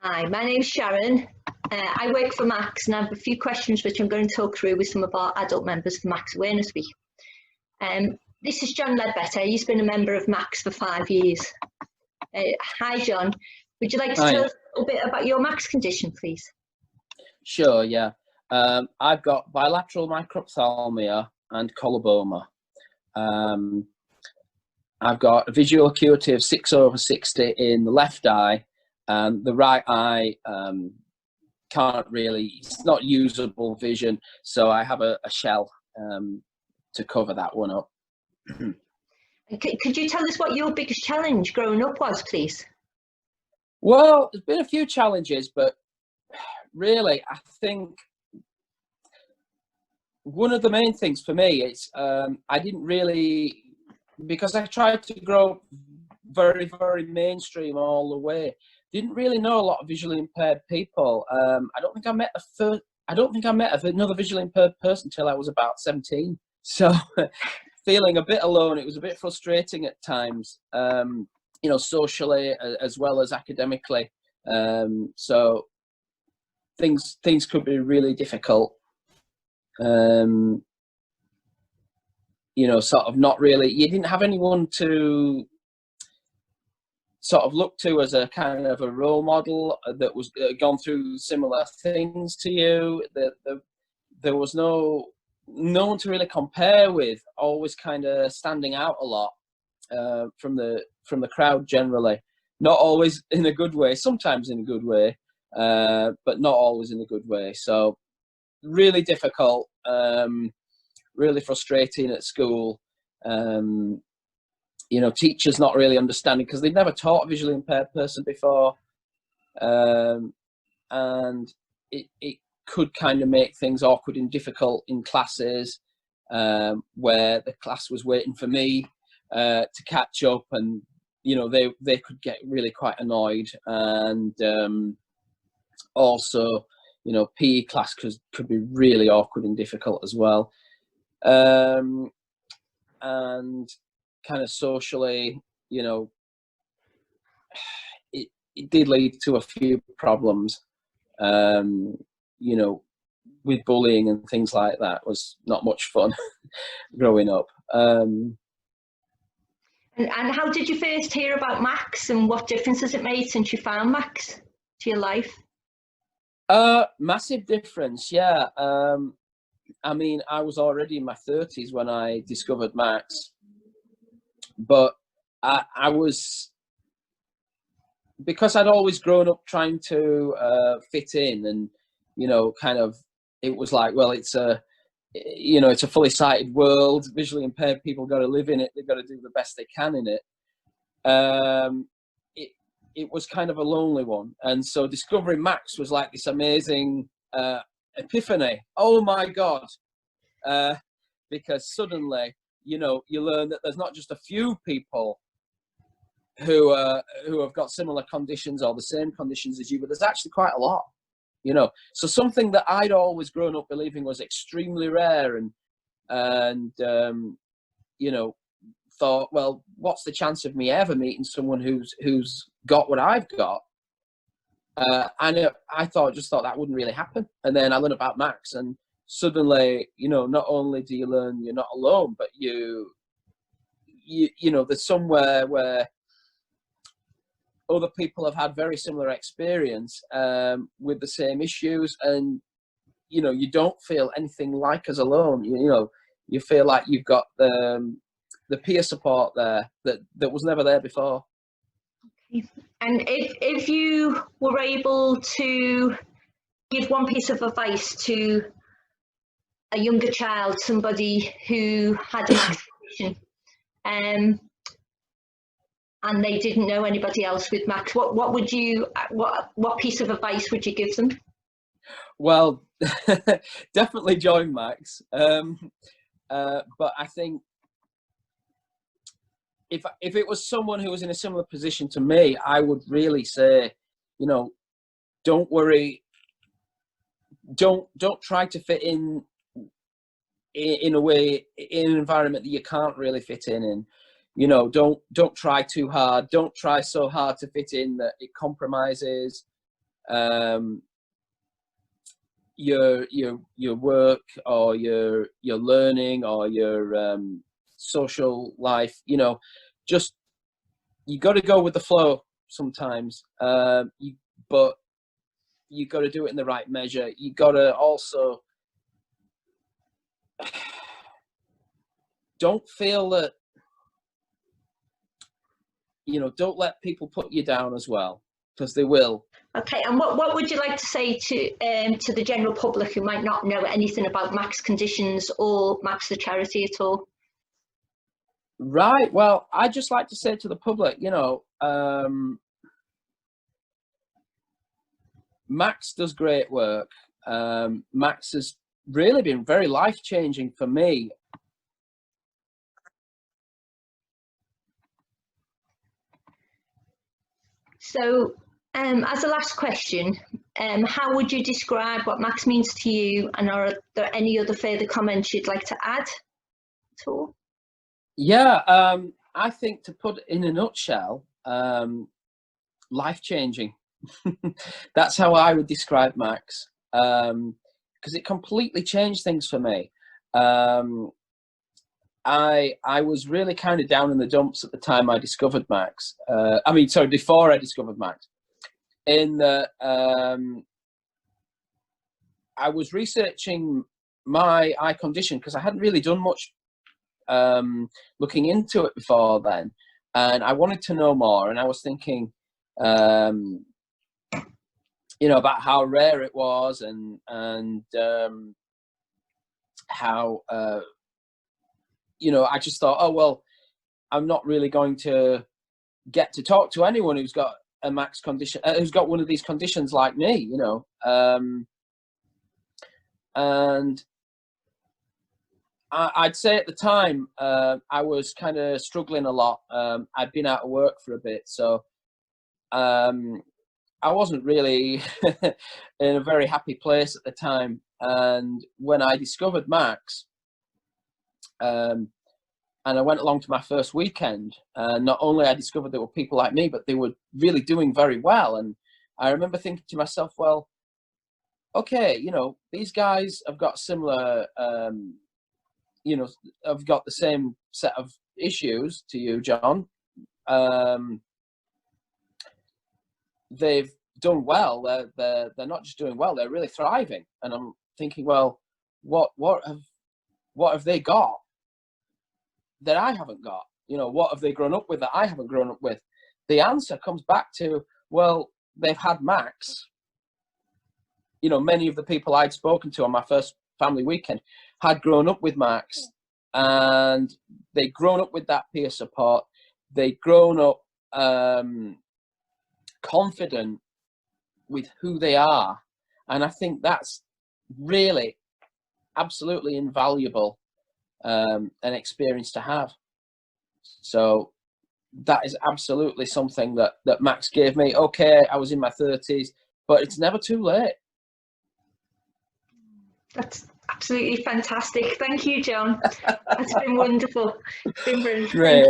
Hi, my name's Sharon. I work for MACS and I have a few questions which I'm going to talk through with some of our adult members for MACS Awareness Week. This is John Ledbetter. He's been a member of MACS for 5 years. Hi, John. Would you like to tell us a little bit about your MACS condition, please? Sure, yeah. I've got bilateral microphthalmia and coloboma. I've got a visual acuity of 6/60 in the left eye, and the right eye can't really, it's not usable vision, so I have a shell to cover that one up. Could you tell us what your biggest challenge growing up was, please? Well, there's been a few challenges, but really, I think one of the main things for me is I didn't really, because I tried to grow very, very mainstream all the way, didn't really know a lot of visually impaired people. I don't think I met another visually impaired person until I was about 17. So feeling a bit alone, it was a bit frustrating at times, you know, socially as well as academically. So things could be really difficult. You know, sort of not really, you didn't have anyone to sort of look to as a kind of a role model that was gone through similar things to you. There was no one to really compare with, always kind of standing out a lot from the crowd generally. Not always in a good way, sometimes in a good way, but not always in a good way. So really difficult, really frustrating at school. You know, teachers not really understanding because they've never taught a visually impaired person before, and it could kind of make things awkward and difficult in classes where the class was waiting for me to catch up, and you know they could get really quite annoyed, and also you know PE class could be really awkward and difficult as well, and kind of socially, you know, it did lead to a few problems, you know, with bullying and things like that. Was not much fun growing up. And how did you first hear about MACS, and what difference has it made since you found MACS to your life? Massive difference, yeah. I mean, I was already in my 30s when I discovered MACS, but I was, because I'd always grown up trying to fit in, and you know, kind of, it was like, well, it's a, you know, it's a fully sighted world. Visually impaired people got to live in it. They've got to do the best they can in it. It was kind of a lonely one, and so discovering MACS was like this amazing epiphany. Oh my God! Because suddenly, you know, you learn that there's not just a few people who have got similar conditions or the same conditions as you, but there's actually quite a lot, you know. So something that I'd always grown up believing was extremely rare, and you know, thought, well, what's the chance of me ever meeting someone who's got what I've got? And I just thought that wouldn't really happen. And then I learned about MACS, and suddenly, you know, not only do you learn you're not alone, but you know, there's somewhere where other people have had very similar experience with the same issues, and you know, you don't feel anything like as alone. You know, you feel like you've got the peer support there that was never there before. And if you were able to give one piece of advice to a younger child, somebody who had a MACS condition, and they didn't know anybody else with MACS, what piece of advice would you give them? Well, definitely join MACS, but I think if it was someone who was in a similar position to me, I would really say, you know, don't worry, don't try to fit in a way, in an environment that you can't really fit in. You know, don't try too hard. Don't try so hard to fit in that it compromises your work or your learning or your social life, you know, just you got to go with the flow sometimes, but you got to do it in the right measure. You got to also don't feel that, you know, don't let people put you down as well, because they will. Okay, and what would you like to say to the general public who might not know anything about MACS conditions or MACS the charity at all? Right. Well, I'd just like to say to the public, you know, MACS does great work. MACS has really been very life-changing for me. So, as a last question, how would you describe what MACS means to you, and are there any other further comments you'd like to add at all? Yeah, I think, to put it in a nutshell, life-changing. That's how I would describe MACS, because it completely changed things for me. I was really kind of down in the dumps at the time I discovered MACS. I mean, sorry, before I discovered MACS. In the, I was researching my eye condition because I hadn't really done much looking into it before then, and I wanted to know more. And I was thinking, you know, about how rare it was, and how you know, I just thought, oh well, I'm not really going to get to talk to anyone who's got a MACS condition, who's got one of these conditions like me, you know. And I'd say at the time, I was kind of struggling a lot. I'd been out of work for a bit, so I wasn't really in a very happy place at the time. And when I discovered MACS, and I went along to my first weekend, and not only I discovered there were people like me, but they were really doing very well. And I remember thinking to myself, well, okay, you know, these guys have got similar, you know, have got the same set of issues to you, John. They've done well. They're not just doing well; they're really thriving. And I'm thinking, well, what have they got that I haven't got? You know, what have they grown up with that I haven't grown up with? The answer comes back to, well, they've had MACS. You know, many of the people I'd spoken to on my first family weekend had grown up with MACS, and they'd grown up with that peer support. They'd grown up confident with who they are. And I think that's really absolutely invaluable, an experience to have. So that is absolutely something that MACS gave me. Okay, I was in my 30s, but it's never too late. That's absolutely fantastic. Thank you, John. That's been wonderful. It's been brilliant. Great.